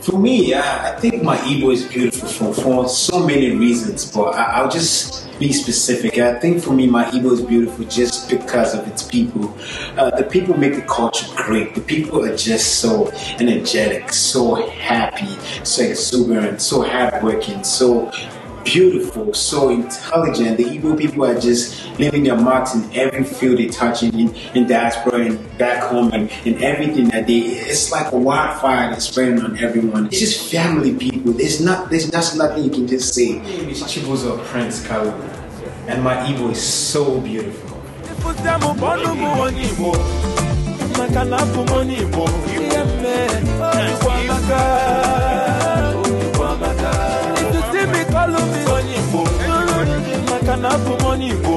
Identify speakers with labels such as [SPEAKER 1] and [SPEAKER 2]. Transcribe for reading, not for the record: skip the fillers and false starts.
[SPEAKER 1] For me, I think my Igbo is beautiful for so many reasons, but I'll just be specific. I think for me, my Igbo is beautiful just because of its people. The people make the culture great. The people are just so energetic, so happy, so exuberant, so hardworking, so beautiful, so intelligent. The Igbo people are just leaving their marks in every field they touch in diaspora and back home and in everything that it's like a wildfire that's spreading on everyone. It's just family people. There's just nothing you can just say. It's Chibuzo Prince Kalu, and my Igbo is so beautiful. If you see me, call me Sonny Bo.